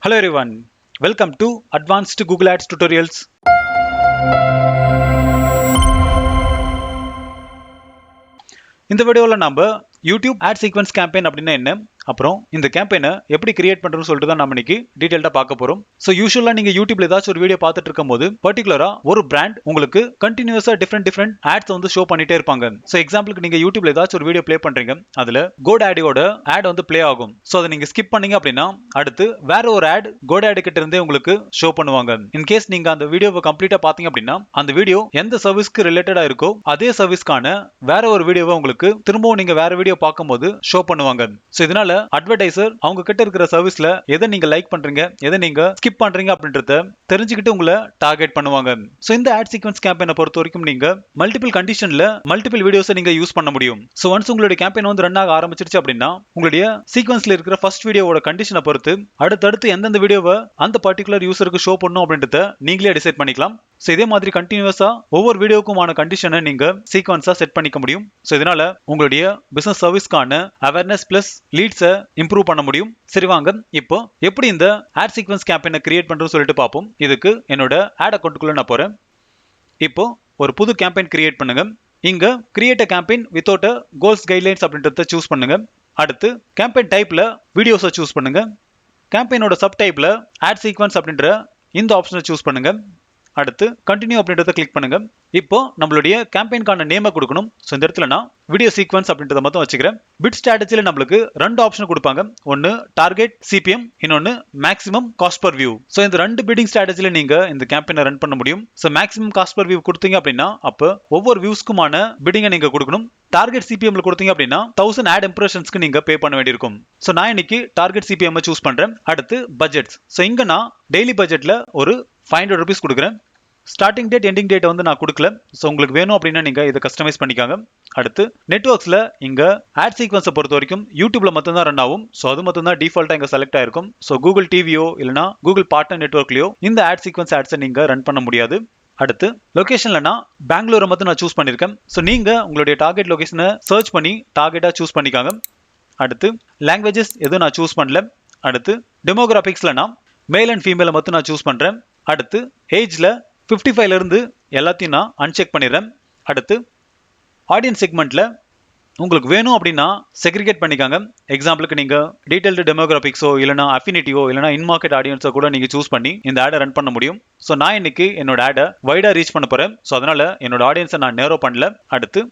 Hello everyone, welcome to Advanced Google Ads Tutorials. இந்த வீடியோல நாம YouTube ad sequence campaign அப்படினா என்ன அப்புறம் இந்த கேம்பெயினை எப்படி கிரியேட் பண்றதுன்னு சொல்லிட்டு தான் நாம இன்னைக்கு டீடைலா பார்க்க போறோம். சோ யூசுவலா நீங்க YouTubeல ஏதாச்சும் ஒரு வீடியோ பார்த்துட்டு இருக்கும்போது பர்టిక్యులரா ஒரு பிராண்ட் உங்களுக்கு கண்டினியூஸா டிஃபரெண்ட் ஆட்ஸ் வந்து ஷோ பண்ணிட்டே இருப்பாங்க. சோ எக்ஸாம்பிளுக்கு நீங்க YouTubeல ஏதாச்சும் ஒரு வீடியோ ப்ளே பண்றீங்க, அதுல GoDaddyயோட ஆட் வந்து ப்ளே ஆகும். சோ அதை நீங்க ஸ்கிப் பண்ணீங்க அப்படின்னா அடுத்து வேற ஒரு ஆட் GoDaddy கிட்ட இருந்தே உங்களுக்கு ஷோ பண்ணுவாங்க. இன் கேஸ் நீங்க அந்த வீடியோவை கம்ப்ளீட்டா பாத்தீங்க அப்படின்னா அந்த வீடியோ எந்த சர்வீஸ்க்கு ரிலேட்டடா இருக்கோ அதே சர்வீஸ்க்கான வேற ஒரு வீடியோவை உங்களுக்கு திரும்பவும் நீங்க வேற வீடியோ பார்க்கும்போது ஷோ பண்ணுவாங்க. சோ இதனால அட்வர்டைசர் அவங்க கிட்ட இருக்கிற சர்வீஸ்ல எதை நீங்க லைக் பண்றீங்க, எதை நீங்க ஸ்கிப் பண்றீங்க அப்படின்றத தெரிஞ்சுக்கிட்டு உங்களை டார்கெட் பண்ணுவாங்க. சோ இந்த ஆட் சீக்வென்ஸ் கேம்பெயினை பொறுத்த வரைக்கும் நீங்க மல்டிபிள் கண்டிஷன்ல மல்டிபிள் வீடியோஸை நீங்க யூஸ் பண்ண முடியும். சோ ஒன்ஸ் உங்களுடைய கேம்பெயின் வந்து ரன் ஆக ஆரம்பிச்சிருச்சு அப்படின்னா உங்களுடைய சீக்வென்ஸ்ல இருக்கிற ஃபர்ஸ்ட் வீடியோவோட கண்டிஷனை பொறுத்து அடுத்தடுத்து எந்தெந்த வீடியோவை அந்த பர்டிகுலர் யூசருக்கு ஷோ பண்ணணும் அப்படின்றத நீங்களே டிசைட் பண்ணிக்கலாம். சோ இதே மாதிரி கண்டினியூஸா ஒவ்வொரு வீடியோக்குமான கண்டிஷனை நீங்க சீக்வென்ஸா செட் பண்ணிக்க முடியும். சோ இதனால உங்களுடைய பிசினஸ் சர்வீஸ்க்கான அவேர்னஸ் பிளஸ் லீட்ஸை இம்ப்ரூவ் பண்ண முடியும். சரி வாங்க இப்போ எப்படி இந்த ஆட் சீக்வென்ஸ் கேம்பெயினை கிரியேட் பண்றதுன்னு சொல்லிட்டு பார்ப்போம். இதுக்கு என்னோட ஆட் அக்கௌண்ட்டுக்குள்ள நான் போறேன். இப்போ ஒரு புது கேம்பெயின் கிரியேட் பண்ணுங்க. இங்க create a campaign without a goals guidelines அப்படின்றத சூஸ் பண்ணுங்க. அடுத்து கேம்பெயின் டைப்ல வீடியோஸை சூஸ் பண்ணுங்க. கேம்பெயினோட சப் டைப்ல ஆட் சீக்வென்ஸ் அப்படின்ற இந்த ஆப்ஷனை சூஸ் பண்ணுங்க. அடுத்து கண்டினியூ அப்படின்றத கிளிக் பண்ணுங்க. இப்போ நம்மளுடைய கேம்பெயின்கான நேமை கொடுக்கணும். ஸோ இந்த இடத்துல நான் வீடியோ சீக்வென்ஸ் அப்படின்றத மட்டும் வச்சுக்கிறேன். பிட் ஸ்ட்ராட்டஜியில் நம்மளுக்கு ரெண்டு ஆப்ஷன் கொடுப்பாங்க. ஒன்று டார்கெட் சிபிஎம், இன்னொன்று maximum cost per view. So இந்த ரெண்டு பிட்டிங் ஸ்ட்ராட்டஜியில் நீங்க இந்த கேம்பெயினை ரன் பண்ண முடியும். So maximum cost per view கொடுத்தீங்க அப்படின்னா அப்போ ஒவ்வொரு வியூஸ்க்குமான பிட்டிங்கை நீங்க கொடுக்கணும். டார்கெட் சிபிஎம்ல கொடுத்தீங்க அப்படின்னா 1000 ஆட் இம்ப்ரெஷன்ஸ்க்கு நீங்க பே பண்ண வேண்டியிருக்கும். ஸோ நான் இன்னைக்கு டார்கெட் சிபிஎம் சூஸ் பண்றேன். அடுத்து பட்ஜெட்ஸ். ஸோ இங்க நான் டெய்லி பட்ஜெட்ல ஒரு 500 rupees கொடுக்குறேன். ஸ்டார்டிங் டேட் எண்டிங் டேட் வந்து நான் கொடுக்கல. ஸோ உங்களுக்கு வேணும் அப்படின்னா நீங்க இதை கஸ்டமைஸ் பண்ணிக்காங்க. அடுத்து நெட்வொர்க்ஸ்ல இங்க ஆட் சீக்வென்ஸை பொறுத்த வரைக்கும் யூடியூப்ல மட்டும் தான் ரன் ஆகும். ஸோ அது மட்டும் தான் டிஃபால்ட்டா இங்க செலக்ட் ஆயிருக்கும். ஸோ கூகுள் டிவியோ இல்லைனா கூகுள் பார்ட்னர் நெட்வொர்க்லயோ இந்த ஆட் சீக்வென்ஸ் ஆட்ஸை நீங்க ரன் பண்ண முடியாது. அடுத்து லொகேஷன்ல நான் பெங்களூரை மட்டும் நான் சூஸ் பண்ணிருக்கேன். ஸோ நீங்க உங்களுடைய டார்கெட் லொகேஷனை சர்ச் பண்ணி டார்கெட்டா சூஸ் பண்ணிக்காங்க. அடுத்து லாங்குவேஜஸ் எதுவும் நான் சூஸ் பண்ணல. அடுத்து டெமோகிராபிக்ஸ்ல நான் மேல் அண்ட் ஃபீமேலை மட்டும் நான் சூஸ் பண்றேன். அடுத்து ஏஜ்ல 55ல இருந்து எல்லாத்தையும் நான் அன்செக் பண்ணிடுறேன். அடுத்து ஆடியன்ஸ் செக்மெண்ட்ல உங்களுக்கு வேணும் அப்படின்னா செக்ரிகேட் பண்ணிக்காங்க. எக்ஸாம்பிளுக்கு நீங்க டீடைல்டு டெமோகிராபிக்ஸோ இல்லைனா அஃபினிட்டியோ இல்லைனா இன் மார்க்கெட் ஆடியன்ஸோ கூட நீங்க சூஸ் பண்ணி இந்த ஆடை ரன் பண்ண முடியும். ஸோ நான் இன்னைக்கு என்னோட ஆடை வைடா ரீச் பண்ண போறேன். ஸோ அதனால என்னோட ஆடியன்ஸை நான் நேரோ பண்ணல. அடுத்து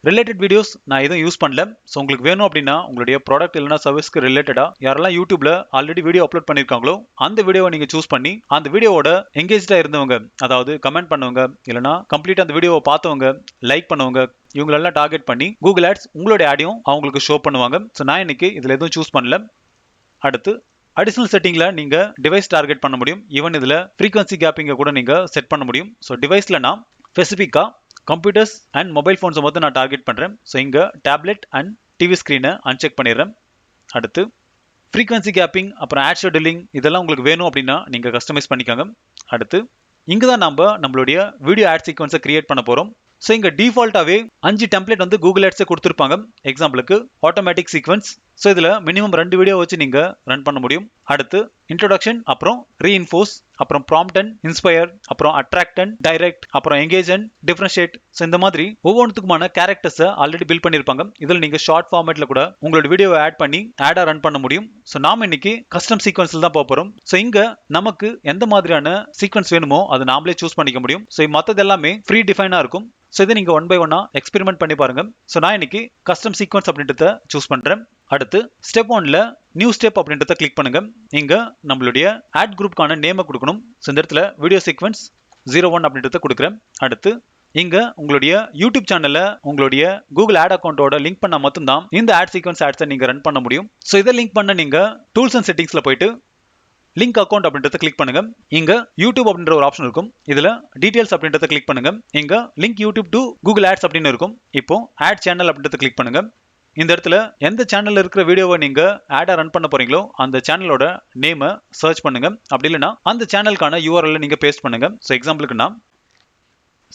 ரிலேட்டட் வீடியோஸ் நான் எதுவும் யூஸ் பண்ணல. ஸோ உங்களுக்கு வேணும் அப்படின்னா உங்களுடைய ப்ராடக்ட் இல்லைனா சர்வீஸ்க்கு ரிலேட்டடா யாரெல்லாம் யூடியூப்ல ஆல்ரெடி வீடியோ அப்லோட் பண்ணிருக்காங்களோ அந்த வீடியோவை நீங்க சூஸ் பண்ணி அந்த வீடியோவோட எங்கேஜ்டா இருந்தவங்க, அதாவது கமெண்ட் பண்ணவங்க இல்லைனா கம்ப்ளீட்டா அந்த வீடியோவை பார்த்தவங்க, லைக் பண்ணவங்க, இவங்களெல்லாம் டார்கெட் பண்ணி கூகுள் ஆட்ஸ் உங்களுடைய ஆடியும் அவங்களுக்கு ஷோ பண்ணுவாங்க. ஸோ நான் இன்னைக்கு இதுல எதுவும் சூஸ் பண்ணல. அடுத்து அடிஷனல் செட்டிங்ல நீங்க டிவைஸ் டார்கெட் பண்ண முடியும். ஈவன் இதுல ஃப்ரீக்வன்சி கேப்பிங்க கூட நீங்க செட் பண்ண முடியும். ஸோ டிவைஸ்ல நான் ஸ்பெசிஃபிக்கா கம்ப்யூட்டர்ஸ் அண்ட் மொபைல் ஃபோன்ஸை மட்டும் நான் டார்கெட் பண்ணுறேன். ஸோ இங்கே டேப்லெட் அண்ட் டிவி ஸ்க்ரீனை அன்செக் பண்ணிடுறேன். அடுத்து ஃப்ரீக்வன்சி கேப்பிங் அப்புறம் ஆட் ஷெட்யூலிங் இதெல்லாம் உங்களுக்கு வேணும் அப்படின்னா நீங்கள் கஸ்டமைஸ் பண்ணிக்கோங்க. அடுத்து இங்கே தான் நம்மளுடைய வீடியோ ஆட் சீக்வென்ஸை கிரியேட் பண்ண போகிறோம். ஸோ இங்கே டிஃபால்ட்டாகவே 5 டெம்ப்ளேட் வந்து கூகுள் ஆட்ஸை கொடுத்துருப்பாங்க. எக்ஸாம்பிளுக்கு ஆட்டோமேட்டிக் சீக்வென்ஸ். ஸோ இதில் மினிமம் 2 வீடியோ வச்சு நீங்கள் ரன் பண்ண முடியும். அடுத்து இன்ட்ரோடக்ஷன், அப்புறம் ரீஇன்ஃபோர்ஸ், அப்புறம் ப்ராம்ப்ட் அண்ட் இன்ஸ்பயர், அப்புறம் அட்ராக்ட் அண்ட் டைரக்ட், அப்புறம் எங்கேஜ் அண்ட் டிஃபரன்ஷியேட். ஸோ இந்த மாதிரி ஒவ்வொன்றுத்துக்குமான கேரக்டர்ஸை ஆல்ரெடி பில்ட் பண்ணியிருப்பாங்க. இதில் நீங்கள் ஷார்ட் ஃபார்மேட்ல கூட உங்களோட வீடியோவை ஆட் பண்ணி ஆடா ரன் பண்ண முடியும். ஸோ நாம இன்னைக்கு கஸ்டம் சீக்வன்ஸ்ல தான் போகிறோம். ஸோ இங்க நமக்கு எந்த மாதிரியான சீக்வன்ஸ் வேணுமோ அதை நாமளே சூஸ் பண்ணிக்க முடியும். ஸோ மற்றது எல்லாமே ஃப்ரீ டிஃபைனா இருக்கும். ஸோ இதை நீங்க 1 by 1 எக்ஸ்பெரிமெண்ட் பண்ணி பாருங்க. ஸோ நான் இன்னைக்கு கஸ்டம் சீக்வன்ஸ் அப்படின்றத சூஸ் பண்றேன். அடுத்து ஸ்டெப் 1ல நியூ ஸ்டெப் அப்படின்றத கிளிக் பண்ணுங்க. இங்க நம்மளுடைய ஆட் குரூப்கான நேமை கொடுக்கணும். ஸோ இந்த இடத்துல வீடியோ சீக்வன்ஸ் 01 அப்படின்றத கொடுக்குறேன். அடுத்து இங்க உங்களுடைய யூடியூப் சேனல்ல உங்களுடைய கூகுள் ஆட் அக்கௌண்டோட லிங்க் பண்ணா மட்டும்தான் இந்த ஆட் சீக்வன்ஸ் ஆட்ஸை நீங்க ரன் பண்ண முடியும். ஸோ இதை லிங்க் பண்ண நீங்க டூல்ஸ் அண்ட் செட்டிங்ஸ்ல போயிட்டு லிங்க் அக்கௌண்ட் அப்படின்றத கிளிக் பண்ணுங்க. இங்க யூடியூப் அப்படின்ற ஒரு ஆப்ஷன் இருக்கும். இதுல டீடைல்ஸ் அப்படின்றத கிளிக் பண்ணுங்க. இங்க link YouTube to Google ads அப்படின்னு இருக்கும். இப்போ ஆட் சேனல் அப்படின்றத கிளிக் பண்ணுங்க. இந்த இடத்துல எந்த சேனல்ல இருக்கிற வீடியோவை நீங்க ஆடா ரன் பண்ண போறீங்களோ அந்த சேனலோட நேமை சர்ச் பண்ணுங்க. அப்படி இல்லைன்னா அந்த சேனலுக்கான URL நீங்க பேஸ்ட் பண்ணுங்க. ஸோ எக்ஸாம்பிளுக்கு நான்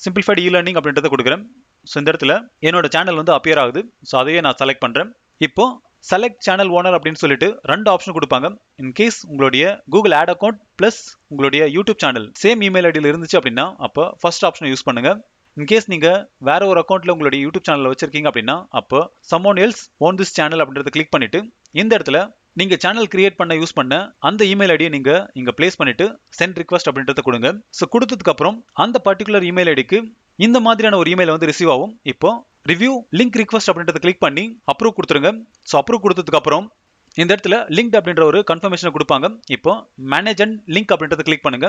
சிம்பிளிஃபைட் இ-லேர்னிங் அப்படின்றத கொடுக்குறேன். ஸோ இந்த இடத்துல என்னோட சேனல் வந்து அப்பியர் ஆகுது. ஸோ அதையே நான் செலக்ட் பண்றேன். இப்போ செலக்ட் சேனல் ஓனர் அப்படின்னு சொல்லிட்டு 2 ஆப்ஷன் கொடுப்பாங்க. இன்கேஸ் உங்களுடைய கூகுள் ஆட் அக்கௌண்ட் பிளஸ் உங்களுடைய யூடியூப் சேனல் சேம் இமெயில் ஐடியில் இருந்துச்சு அப்படின்னா அப்போ ஃபர்ஸ்ட் ஆப்ஷனை யூஸ் பண்ணுங்க. இன்கேஸ் நீங்க வேற ஒரு அக்கௌண்ட்ல உங்களுடைய யூடியூப் சேனல் வச்சிருக்கீங்க அப்படின்னா அப்போ someone else own this channel அப்படின்றத கிளிக் பண்ணிட்டு இந்த இடத்துல நீங்க சேனல் கிரியேட் பண்ண யூஸ் பண்ண அந்த இமெயில் ஐடியை நீங்க இங்க பிளேஸ் பண்ணிட்டு சென்ட் ரிக்வெஸ்ட் அப்படின்றத கொடுங்க. ஸோ கொடுத்ததுக்கு அப்புறம் அந்த பர்டிகுலர் இமெயில் ஐடிக்கு இந்த மாதிரியான ஒரு இமெயில் வந்து ரிசீவ் ஆகும். இப்போ ரிவ்யூ லிங்க் ரிக்வெஸ்ட் அப்படின்றத கிளிக் பண்ணி அப்ரூவ் கொடுத்துருங்க. ஸோ அப்ரூவ் கொடுத்ததுக்கு அப்புறம் இந்த இடத்துல லிங்க் அப்படின்ற ஒரு கன்ஃபர்மேஷனை கொடுப்பாங்க. இப்போ மேனேஜ் அண்ட் லிங்க் அப்படின்றத கிளிக் பண்ணுங்க.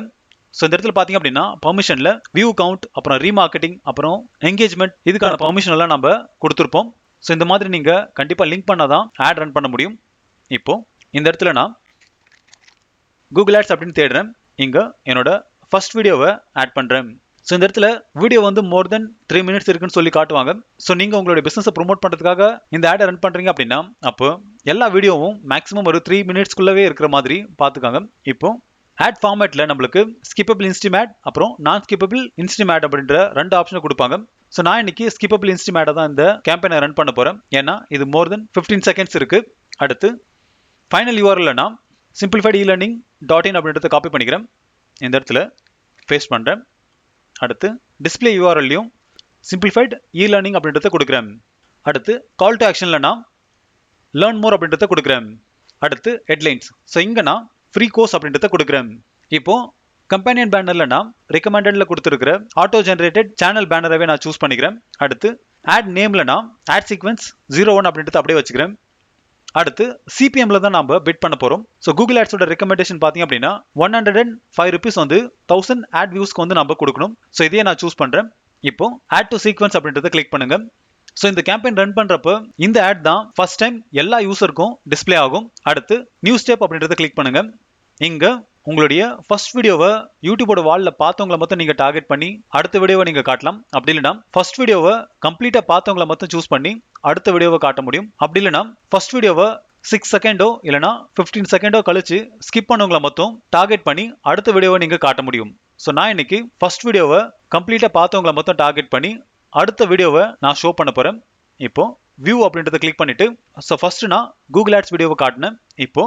ஸோ இந்த இடத்துல பார்த்தீங்க அப்படின்னா பர்மிஷனில் வியூ கவுண்ட், அப்புறம் ரீமார்க்கெட்டிங், அப்புறம் என்கேஜ்மெண்ட் இதுக்கான பர்மிஷன் எல்லாம் நம்ம கொடுத்துருப்போம். ஸோ இந்த மாதிரி நீங்கள் கண்டிப்பாக லிங்க் பண்ணால் தான் ஆட் ரன் பண்ண முடியும். இப்போ இந்த இடத்துல நான் கூகுள் ஆட்ஸ் அப்படின்னு தேடுறேன். இங்கே என்னோட ஃபர்ஸ்ட் வீடியோவை ஆட் பண்ணுறேன். ஸோ இந்த இடத்துல வீடியோ வந்து மோர் தென் 3 minutes இருக்குன்னு சொல்லி காட்டுவாங்க. ஸோ நீங்கள் உங்களுடைய பிஸ்னஸை ப்ரொமோட் பண்ணுறதுக்காக இந்த ஆடை ரன் பண்ணுறீங்க அப்படின்னா அப்போ எல்லா வீடியோவும் மேக்ஸிமம் ஒரு 3 minutesக்குள்ளவே இருக்கிற மாதிரி பார்த்துக்காங்க. இப்போ ஆட் ஃபார்மேட்டில் நம்மளுக்கு ஸ்கிப்பபிள் இன்ஸ்டிம் ஆட், அப்புறம் நான் ஸ்கிப்பபிள் இன்ஸ்டிம் ஆட் அப்படின்ற 2 ஆப்ஷனை கொடுப்பாங்க. ஸோ நான் இன்னைக்கு ஸ்கிப்பபிள் இன்ஸ்டிம் ஆடை தான் இந்த கேம்பெயினை ரன் பண்ண போகிறேன். ஏன்னா இது மோர் தென் 15 seconds இருக்கு. அடுத்து ஃபைனல் யூஆர்எல்ல நான் சிம்பிளிஃபைட் e-learning.in அப்படின்றத காப்பி பண்ணிக்கிறேன். இந்த இடத்துல பேஸ்ட் பண்ணுறேன். அடுத்து டிஸ்பிளே யூஆர்எல்லையும் சிம்பிளிஃபைட் e-learning அப்படின்றத கொடுக்குறேன். அடுத்து கால் டு ஆக்ஷனில் நான் லேர்ன் மோர் அப்படின்றத கொடுக்குறேன். அடுத்து ஹெட்லைன்ஸ். ஸோ இங்கே நான் ஃப்ரீ கோர்ஸ் அப்படின்றத கொடுக்குறேன். இப்போ கம்பெனியன் பேனரில் நான் ரெக்கமெண்டடில் கொடுத்துருக்கிற ஆட்டோ ஜென்ரேட்டட் சேனல் பேனரவே நான் சூஸ் பண்ணிக்கிறேன். அடுத்து ஆட் நேமில் நான் ஆட் சீக்வன்ஸ் 01 அப்படின்றத அப்படியே வச்சுக்கிறேன். அடுத்து சிபிஎம்ல தான் நம்ம பிட் பண்ண போகிறோம். ஸோ கூகுள் ஆட்ஸோட ரெக்கமெண்டேஷன் பார்த்தீங்க அப்படின்னா 105 rupees வந்து 1000 ஆட் வியூஸ்க்கு வந்து நம்ம கொடுக்கணும். ஸோ இதையே நான் சூஸ் பண்ணுறேன். இப்போ ஆட் டு சீக்வன்ஸ் அப்படின்றத கிளிக் பண்ணுங்க. ஸோ இந்த கேம்பெயின் ரன் பண்ணுறப்போ இந்த ஆட் தான் ஃபர்ஸ்ட் டைம் எல்லா யூசருக்கும் டிஸ்பிளே ஆகும். அடுத்து நியூ ஸ்டெப் அப்படின்றத கிளிக் பண்ணுங்க. இங்கே உங்களுடைய ஃபர்ஸ்ட் வீடியோவை யூடியூபோட வாலில் பார்த்தவங்களை மட்டும் நீங்கள் டார்கெட் பண்ணி அடுத்த வீடியோவை நீங்கள் காட்டலாம். அப்படி இல்லைனா ஃபர்ஸ்ட் வீடியோவை கம்ப்ளீட்டாக பார்த்தவங்களை மட்டும் சூஸ் பண்ணி அடுத்த வீடியோவை காட்ட முடியும். அப்படி இல்லைனா ஃபர்ஸ்ட் வீடியோவை 6 செகண்டோ இல்லைனா 15 செகண்டோ கழிச்சு ஸ்கிப் பண்ணவங்களை மட்டும் டார்கெட் பண்ணி அடுத்த வீடியோவை நீங்கள் காட்ட முடியும். ஸோ நான் இன்னைக்கு ஃபர்ஸ்ட் வீடியோவை கம்ப்ளீட்டாக பார்த்தவங்களை மட்டும் டார்கெட் பண்ணி அடுத்த வீடியோவை நான் ஷோ பண்ண போகிறேன். இப்போ வியூ அப்படின்றத கிளிக் பண்ணிட்டு ஸோ ஃபர்ஸ்ட் நான் கூகுள் ஆட்ஸ் வீடியோவை காட்டினேன். இப்போ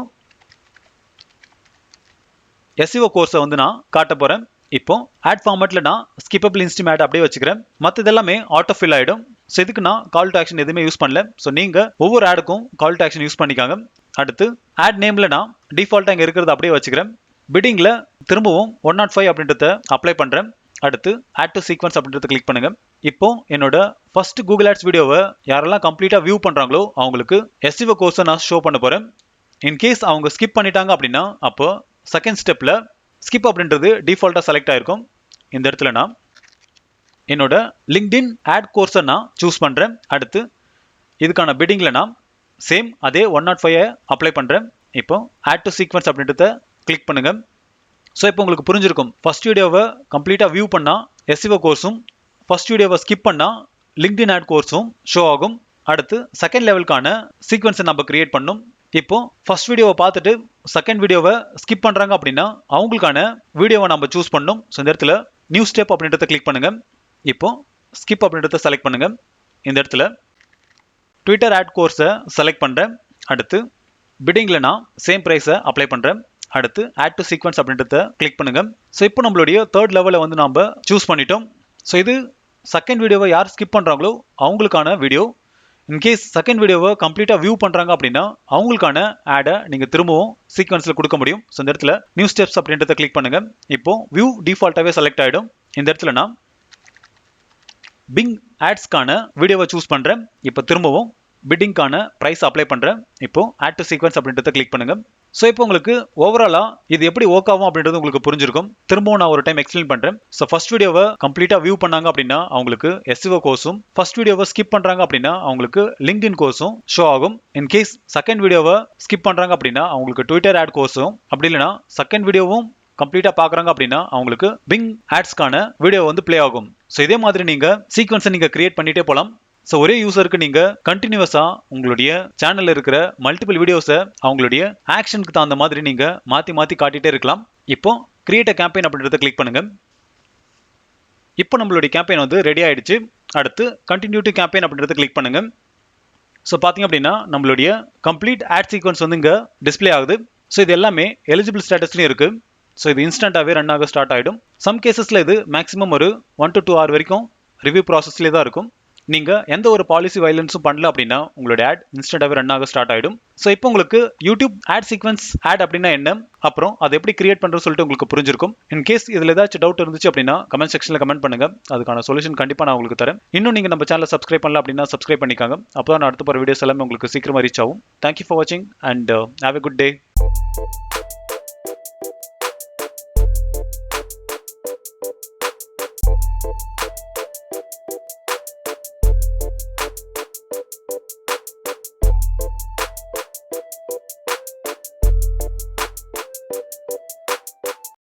SEO கோர்ஸை வந்து நான் காட்ட போகிறேன். இப்போ ஆட் ஃபார்மேட்டில் நான் ஸ்கிப்பபிள் இன்ஸ்டிம் ஆட் அப்படியே வச்சுக்கிறேன். மற்றது எல்லாமே ஆட்டோ ஃபில் ஆகிடும். ஸோ இதுக்கு நான் கால் டு ஆக்ஷன் எதுவுமே யூஸ் பண்ணல. ஸோ நீங்கள் ஒவ்வொரு ஆடுக்கும் கால் டு ஆக்ஷன் யூஸ் பண்ணிக்காங்க. அடுத்து ஆட் நேமில் நான் டிஃபால்ட்டாக இங்கே இருக்கிறத அப்படியே வச்சுக்கிறேன். பிட்டிங்கில் திரும்பவும் 105 அப்படின்றத அப்ளை பண்ணுறேன். அடுத்து ஆட் டு சீக்வன்ஸ் அப்படின்றத கிளிக் பண்ணுங்கள். இப்போ என்னோட ஃபர்ஸ்ட் கூகுள் ஆட்ஸ் வீடியோவை யாரெல்லாம் கம்ப்ளீட்டாக வியூ பண்ணுறாங்களோ அவங்களுக்கு SEO கோர்ஸை நான் ஷோ பண்ண போகிறேன். இன்கேஸ் அவங்க ஸ்கிப் பண்ணிட்டாங்க அப்படின்னா அப்போ செகண்ட் ஸ்டெப்பில் ஸ்கிப் அப்படின்றது டிஃபால்ட்டாக செலக்ட் ஆகிருக்கும். இந்த இடத்துல நான் என்னோட லிங்க்டின் ஆட் கோர்ஸை நான் சூஸ் பண்ணுறேன். அடுத்து இதுக்கான பிட்டிங்கில் நான் சேம் அதே 105 அப்ளை பண்ணுறேன். இப்போ ஆட் டு சீக்வன்ஸ் அப்படின்றத கிளிக் பண்ணுங்கள். ஸோ இப்போ உங்களுக்கு புரிஞ்சிருக்கும். ஃபர்ஸ்ட் வீடியோவை கம்ப்ளீட்டாக வியூ பண்ணால் SEO கோர்ஸும், ஃபர்ஸ்ட் வீடியோவை ஸ்கிப் பண்ணால் லிங்க்டின் ஆட் கோர்ஸும் ஷோ ஆகும். அடுத்து செகண்ட் லெவலுக்கான சீக்வன்ஸை நம்ம கிரியேட் பண்ணணும். இப்போ ஃபர்ஸ்ட் வீடியோவை பார்த்துட்டு செகண்ட் வீடியோவை ஸ்கிப் பண்ணுறாங்க அப்படின்னா அவங்களுக்கான வீடியோவை நம்ம சூஸ் பண்ணணும். ஸோ இந்த இடத்துல நியூ ஸ்டெப் அப்படின்றத கிளிக் பண்ணுங்கள். இப்போ ஸ்கிப் அப்படின்றத செலக்ட் பண்ணுங்கள். இந்த இடத்துல ட்விட்டர் ஆட் கோர்ஸை செலக்ட் பண்ணுறேன். அடுத்து பிட்டிங்கில் நான் சேம் ப்ரைஸை அப்ளை பண்ணுறேன். அடுத்து ஆட் டு சீக்வன்ஸ் அப்படின்றத கிளிக் பண்ணுங்கள். ஸோ இப்போ நம்மளுடைய தேர்ட் லெவலை வந்து நம்ம சூஸ் பண்ணிட்டோம். ஸோ இது செகண்ட் வீடியோவை யார் ஸ்கிப் பண்ணுறாங்களோ அவங்களுக்கான வீடியோ. இன்கேஸ் செகண்ட் வீடியோவை கம்ப்ளீட்டாக வியூ பண்ணுறாங்க அப்படின்னா அவங்களுக்கான ஆடை நீங்கள் திரும்பவும் சீக்வன்ஸில் கொடுக்க முடியும். ஸோ இந்த இடத்துல நியூ ஸ்டெப்ஸ் அப்படின்றத கிளிக் பண்ணுங்கள். இப்போ வியூ டிஃபால்ட்டாகவே செலக்ட் ஆகிடும். இந்த இடத்துல நான் பிங் ஆட்ஸ்க்கான வீடியோவை சூஸ் பண்ணுறேன். இப்போ திரும்பவும் பிட்டிங்கான ப்ரைஸ் அப்ளை பண்ணுறேன். இப்போ ஆட் டு சீக்வன்ஸ் அப்படின்றத கிளிக் பண்ணுங்கள். ஸோ இப்போ உங்களுக்கு ஓவராலாக இது எப்படி ஒர்க் ஆகும் அப்படின்றது உங்களுக்கு புரிஞ்சிருக்கும். திரும்பவும் நான் ஒரு டைம் எக்ஸ்பிளைன் பண்ணுறேன். ஸோ ஃபர்ஸ்ட் வீடியோவை கம்ப்ளீட்டாக வியூ பண்ணாங்க அப்படின்னா அவங்களுக்கு SEO கோர்ஸும், ஃபர்ஸ்ட் வீடியோவை ஸ்கிப் பண்ணுறாங்க அப்படின்னா அவங்களுக்கு லிங்க்டின் கோர்ஸும் ஷோ ஆகும். இன்கேஸ் செகண்ட் வீடியோவை ஸ்கிப் பண்ணுறாங்க அப்படின்னா அவங்களுக்கு ட்விட்டர் ஆட் கோர்ஸும், அப்படி இல்லைனா செகண்ட் வீடியோவும் கம்ப்ளீட்டாக பார்க்குறாங்க அப்படின்னா அவங்களுக்கு பிங் ஆட்ஸ்க்கான வீடியோ வந்து ப்ளே ஆகும். ஸோ இதே மாதிரி நீங்கள் சீக்வன்ஸை நீங்கள் கிரியேட் பண்ணிகிட்டே போகலாம். ஸோ ஒரே யூசருக்கு நீங்கள் கண்டினியூஸாக உங்களுடைய சேனலில் இருக்கிற மல்டிபிள் வீடியோஸை அவங்களுடைய ஆக்ஷனுக்கு தகுந்த மாதிரி நீங்கள் மாற்றி மாற்றி காட்டிகிட்டே இருக்கலாம். இப்போ கிரியேட் அ கேம்பெயின் அப்படின்றத கிளிக் பண்ணுங்கள். இப்போ நம்மளுடைய கேம்பெயின் வந்து ரெடி ஆகிடுச்சு. அடுத்து கண்டினியூ டு கேம்பெயின் அப்படின்றத கிளிக் பண்ணுங்கள். ஸோ பார்த்தீங்க அப்படின்னா நம்மளுடைய கம்ப்ளீட் ஆட் சீக்வன்ஸ் வந்து இங்கே டிஸ்ப்ளே ஆகுது. ஸோ இது எல்லாமே எலிஜிபிள் ஸ்டேட்டஸ்லையும் இருக்குது. ஸோ இது இன்ஸ்டண்ட்டாகவே ரன் ஆக ஸ்டார்ட் ஆகிடும். சம் கேசஸில் இது மேக்ஸிமம் ஒரு 1 to 2 hour வரைக்கும் ரிவ்யூ ப்ராசஸ்லேயே தான் இருக்கும். நீங்கள் எந்த ஒரு பாலிசி வயலன்ஸும் பண்ணல அப்படின்னா உங்களோட ஆட் இன்ஸ்டண்ட்டாகவே ரன் ஆக ஸ்டார்ட் ஆகிடும். ஸோ இப்போ உங்களுக்கு யூடியூப் ஆட் சீக்வன்ஸ் ஆட் அப்படின்னா என்ன, அப்புறம் அதை எப்படி கிரியேட் பண்ணுறது சொல்லிட்டு உங்களுக்கு புரிஞ்சிருக்கும். இன் கேஸ் இதில் ஏதாச்சும் டவுட் இருந்துச்சு அப்படின்னா கமெண்ட் செக்ஷனில் கமெண்ட் பண்ணுங்க. அதுக்கான சொல்யூஷன் கண்டிப்பாக நான் உங்களுக்கு தரேன். இன்னும் நீங்கள் நம்ம சேனலை சப்ஸ்கிரைப் பண்ணல அப்படின்னா சப்ஸ்கிரைப் பண்ணிக்காங்க. அப்போ தான் நான் அடுத்த போகிற வீடியோஸ் எல்லாமே உங்களுக்கு சீக்கிரமாக ரீச் ஆகும். தேங்க்யூ ஃபார் வாட்சிங் and have a good day.